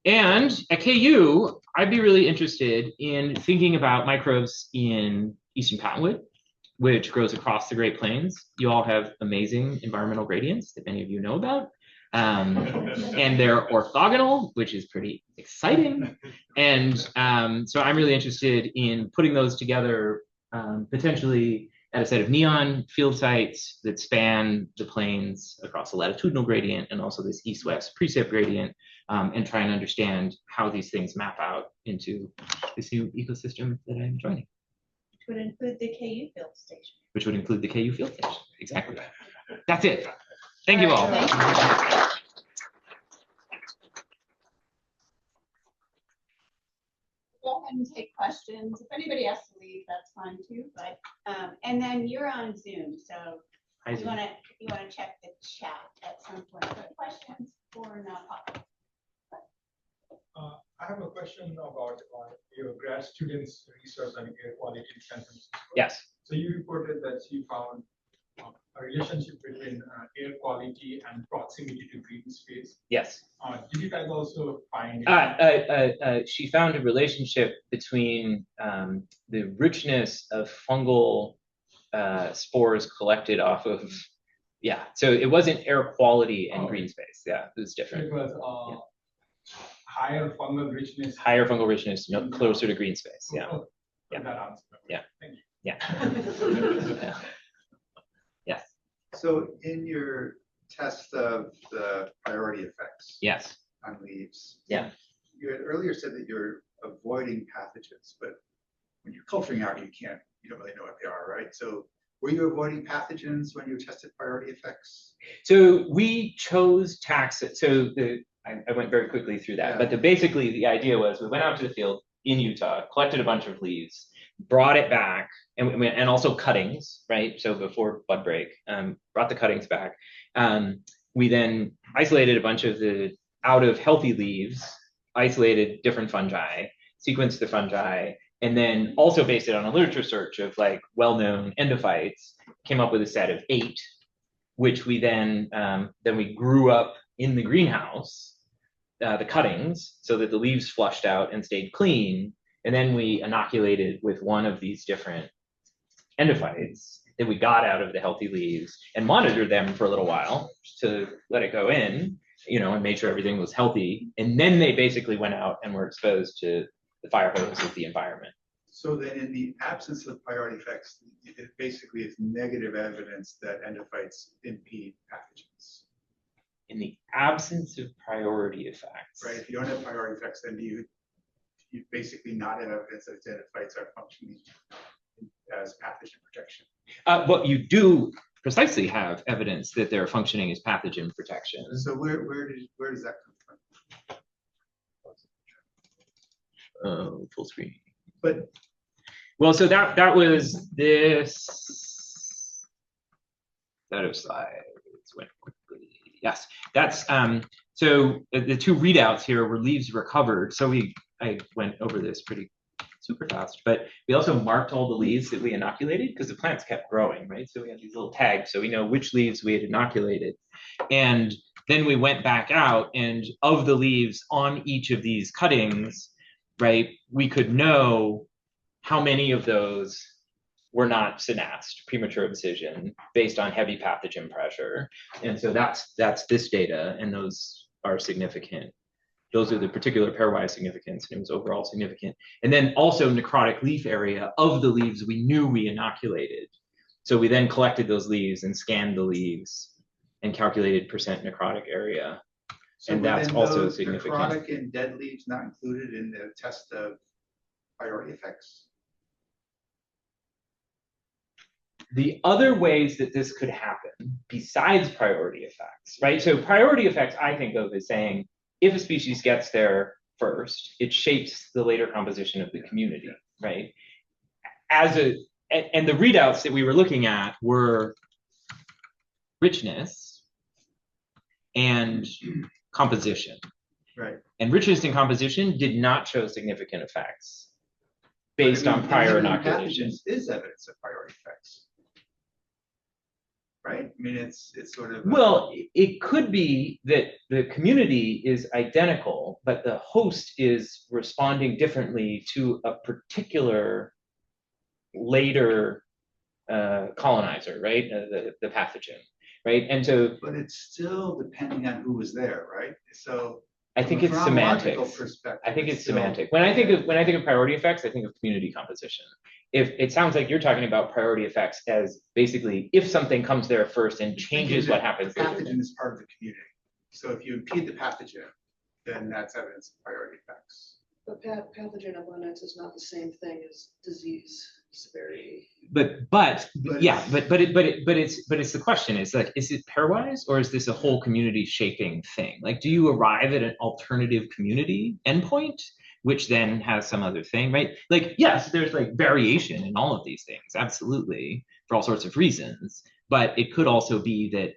And at KU, I'd be really interested in thinking about microbes in Eastern Cottonwood, which grows across the Great Plains. You all have amazing environmental gradients that many of you know about. And they're orthogonal, which is pretty exciting. And so I'm really interested in putting those together, potentially at a set of neon field sites that span the plains across the latitudinal gradient and also this east-west precip gradient, and try and understand how these things map out into this new ecosystem that I'm joining. Which would include the KU field station. Which would include the KU field station, exactly. That's it. Thank you all. Thank you. Go ahead and take questions. If anybody has to leave, that's fine too. But and then you're on Zoom, so you want to check the chat at some point. But questions for Naupaka? I have a question about your grad students' research on air quality in San Francisco. Yes. So you reported that you found a relationship between air quality and proximity to green space. Yes. Did you guys also find? She found a relationship between the richness of fungal spores collected off of, yeah. So it wasn't air quality and green space. Yeah, it was different. It was higher fungal richness. Higher fungal richness, closer to green space. Yeah. Oh, Yeah. that answer. Yeah. Thank you. Yeah. Yes. So in your test of the priority effects Yes. on leaves, Yeah. you had earlier said that you're avoiding pathogens, but when you're culturing out, you don't really know what they are, right? So were you avoiding pathogens when you tested priority effects? So we chose taxa. So I went very quickly through that, but basically the idea was we went out to the field in Utah, collected a bunch of leaves, brought it back, and also cuttings, right? So before bud break, brought the cuttings back. We then isolated a bunch of the out of healthy leaves, isolated different fungi, sequenced the fungi, and then also based it on a literature search of like well-known endophytes, came up with a set of 8, which we then we grew up in the greenhouse, the cuttings, so that the leaves flushed out and stayed clean. And then we inoculated with one of these different endophytes that we got out of the healthy leaves and monitored them for a little while to let it go in, and made sure everything was healthy. And then they basically went out and were exposed to the fire hose of the environment. So then in the absence of priority effects, it basically is negative evidence that endophytes impede pathogens. In the absence of priority effects. Right, if you don't have priority effects, then you basically not have evidence that endophytes are functioning as pathogen protection. But you do precisely have evidence that they're functioning as pathogen protection. So where does that come from? Full screen. But well, so that was this set of slides went quickly. Yes, that's so the 2 readouts here were leaves recovered. So I went over this pretty super fast, but we also marked all the leaves that we inoculated because the plants kept growing, right? So we had these little tags, so we know which leaves we had inoculated. And then we went back out, and of the leaves on each of these cuttings, right, we could know how many of those were not synapsed, premature abscission, based on heavy pathogen pressure. And so that's this data, and those are significant. Those are the particular pairwise significance, and it was overall significant. And then also necrotic leaf area of the leaves we knew we inoculated. So we then collected those leaves and scanned the leaves and calculated percent necrotic area. so And that's also significant. Necrotic and dead leaves not included in the test of priority effects? The other ways that this could happen, besides priority effects, right? So priority effects I think of as saying, if a species gets there first, it shapes the later composition of the community, right? And the readouts that we were looking at were richness and composition. Right. And richness and composition did not show significant effects based on prior inoculation. Is evidence of priority effects. Right? I mean, it's sort of. Well, it could be that the community is identical, but the host is responding differently to a particular later colonizer, right? The pathogen, right? And so. But it's still depending on who was there, right? So. I think it's semantics. I think it's semantic. When I think of priority effects, I think of community composition. If it sounds like you're talking about priority effects as basically if something comes there first and changes what happens. The pathogen is part of the community. So if you impede the pathogen, then that's evidence of priority effects. But pathogen abundance is not the same thing as disease severity. But it's the question is like, is it pairwise or is this a whole community shaping thing? Like, do you arrive at an alternative community endpoint, which then has some other thing, right? Like, yes, there's like variation in all of these things, absolutely, for all sorts of reasons. But it could also be that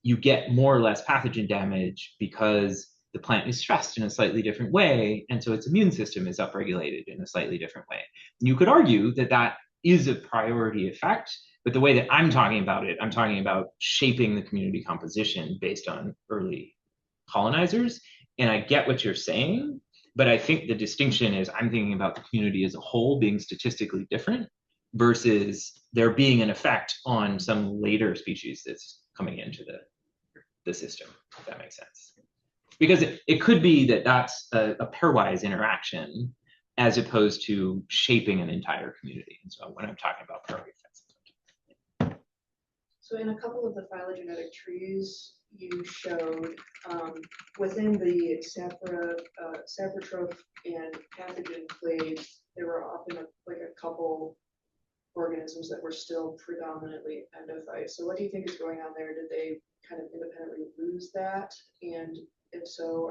you get more or less pathogen damage because the plant is stressed in a slightly different way, and so its immune system is upregulated in a slightly different way. And you could argue that that is a priority effect, but the way that I'm talking about it, I'm talking about shaping the community composition based on early colonizers. And I get what you're saying, but I think the distinction is I'm thinking about the community as a whole being statistically different versus there being an effect on some later species that's coming into the system, if that makes sense. Because it could be that that's a pairwise interaction as opposed to shaping an entire community. And so when I'm talking about priority effects. So in a couple of the phylogenetic trees, you showed within the saprotroph and pathogen clades, there were often like a couple organisms that were still predominantly endophytes. So what do you think is going on there? Did they kind of independently lose that? And if so,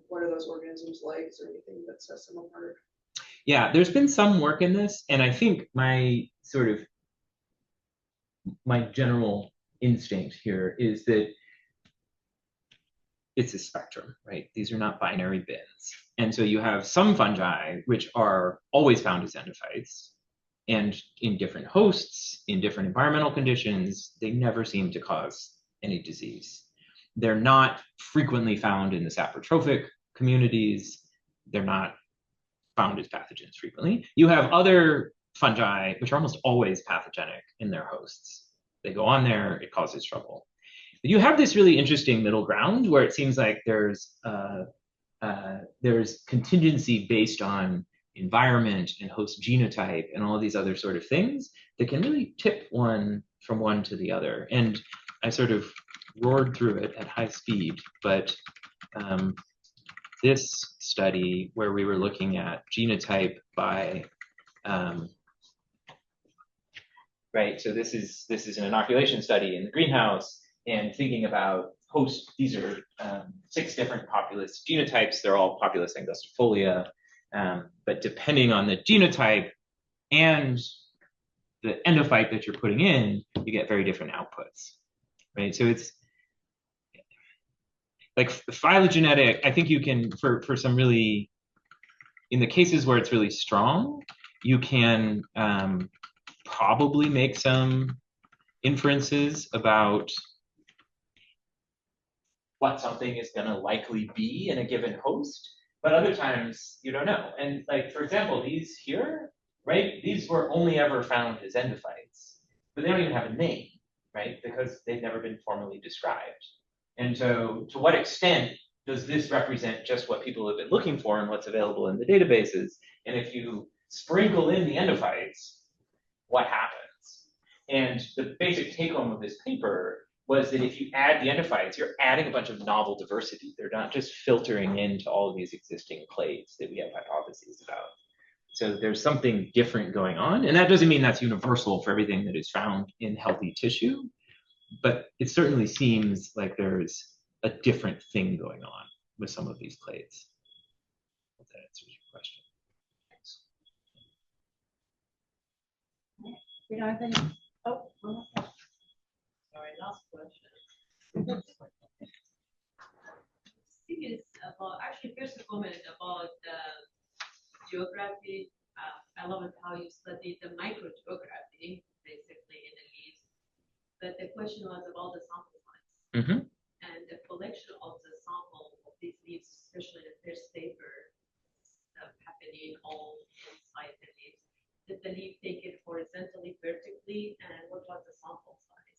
what are those organisms like? Is there anything that sets them apart? Yeah, there's been some work in this, and I think my general instinct here is that it's a spectrum, right? These are not binary bins. And so you have some fungi which are always found as endophytes, and in different hosts, in different environmental conditions, they never seem to cause any disease. They're not frequently found in the saprotrophic communities. They're not found as pathogens frequently. You have other fungi which are almost always pathogenic in their hosts. They go on there, it causes trouble. But you have this really interesting middle ground where it seems like there's contingency based on environment and host genotype and all of these other sort of things that can really tip one from one to the other. And I sort of roared through it at high speed, but this study where we were looking at genotype by right, so this is an inoculation study in the greenhouse, and thinking about host, these are 6 different populus genotypes. They're all populus angustifolia, but depending on the genotype and the endophyte that you're putting in, you get very different outputs, right? So it's like phylogenetic. I think you can, for some really, in the cases where it's really strong, you can probably make some inferences about what something is going to likely be in a given host, but other times you don't know. And like, for example, these here, right? These were only ever found as endophytes, but they don't even have a name, right? Because they've never been formally described. And so to what extent does this represent just what people have been looking for and what's available in the databases? And if you sprinkle in the endophytes, what happens? And the basic take home of this paper was that if you add the endophytes, you're adding a bunch of novel diversity. They're not just filtering into all of these existing clades that we have hypotheses about. So there's something different going on. And that doesn't mean that's universal for everything that is found in healthy tissue, but it certainly seems like there's a different thing going on with some of these clades. Hope that answers your question. Thanks. We don't have any, oh, one more question. Sorry, last question. Thing is about, actually, first a comment about geography. I love it how you study the microgeography, basically in the leaves. But the question was about the sample size and the collection of the sample of these leaves, especially the first paper happening all inside the leaves. Did the leaf take it horizontally, vertically, and what was the sample size?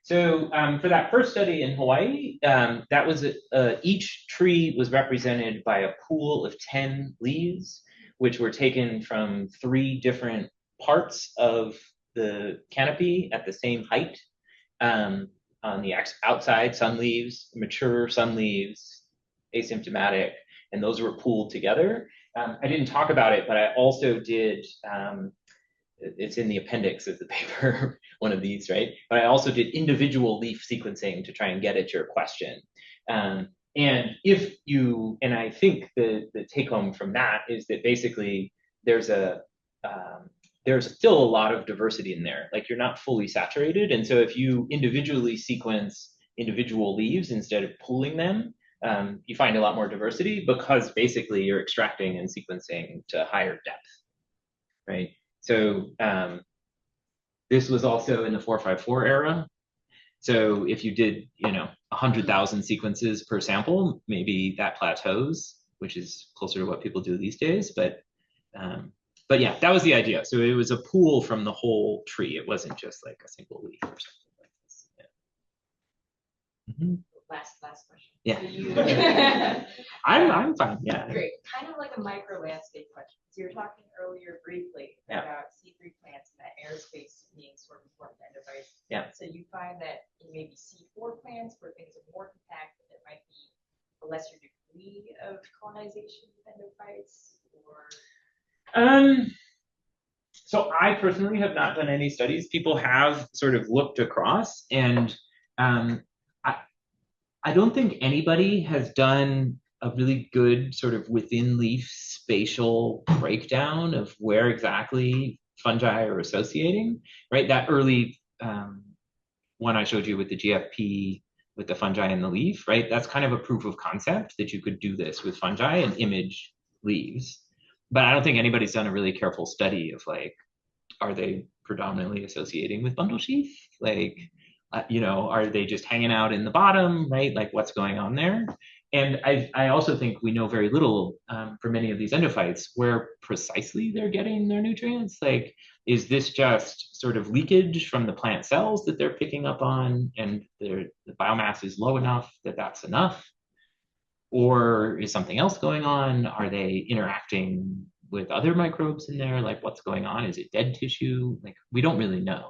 So for that first study in Hawaii, that was each tree was represented by a pool of 10 leaves, which were taken from 3 different parts of the canopy at the same height. On the outside, sun leaves, mature sun leaves, asymptomatic, and those were pooled together. I didn't talk about it, but I also did, it's in the appendix of the paper, one of these, right? But I also did individual leaf sequencing to try and get at your question. And if you, and I think the take home from that is that basically there's still a lot of diversity in there. Like, you're not fully saturated. And so if you individually sequence individual leaves instead of pooling them, you find a lot more diversity because basically you're extracting and sequencing to higher depth, right? So this was also in the 454 era. So if you did, 100,000 sequences per sample, maybe that plateaus, which is closer to what people do these days. But yeah, that was the idea. So it was a pool from the whole tree. It wasn't just like a single leaf or something like this. Yeah. Last question. Yeah. So you- I'm fine, yeah. Great, kind of like a micro landscape question. So you were talking earlier briefly Yeah. about C3 plants and that airspace being sort of formed endophytes. Yeah. So you find that in maybe C4 plants where things are more compact, that there might be a lesser degree of colonization of endophytes, or So I personally have not done any studies. People have sort of looked across, and I don't think anybody has done a really good sort of within leaf spatial breakdown of where exactly fungi are associating, right? That early one I showed you with the GFP, with the fungi in the leaf, right? That's kind of a proof of concept that you could do this with fungi and image leaves. But I don't think anybody's done a really careful study of like, are they predominantly associating with bundle sheath? Like, are they just hanging out in the bottom, right? Like what's going on there? And I also think we know very little for many of these endophytes where precisely they're getting their nutrients. Like, is this just sort of leakage from the plant cells that they're picking up on and the biomass is low enough that that's enough? Or is something else going on? Are they interacting with other microbes in there? Like what's going on? Is it dead tissue? Like we don't really know.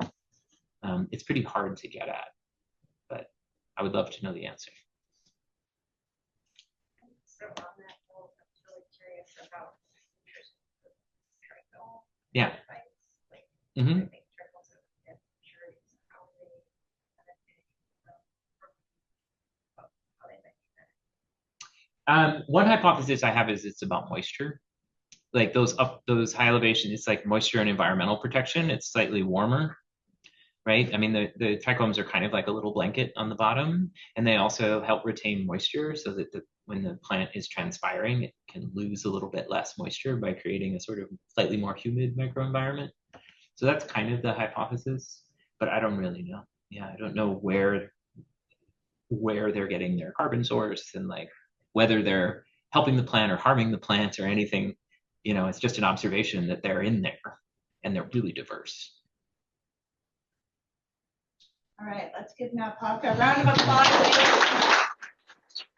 It's pretty hard to get at, but I would love to know the answer. So on that note, I'm really curious about nutrition of trichome Yeah. endophytes. Like, Mhm. I think trichomes are maturity, so how they benefiting from how they make that. One hypothesis I have is it's about moisture. Like those high elevation, it's like moisture and environmental protection. It's slightly warmer, right? I mean, the trichomes are kind of like a little blanket on the bottom, and they also help retain moisture so that when the plant is transpiring, it can lose a little bit less moisture by creating a sort of slightly more humid microenvironment. So that's kind of the hypothesis, but I don't really know. Yeah, I don't know where they're getting their carbon source and like whether they're helping the plant or harming the plant or anything. It's just an observation that they're in there and they're really diverse. All right, let's give Naupaka a round of applause.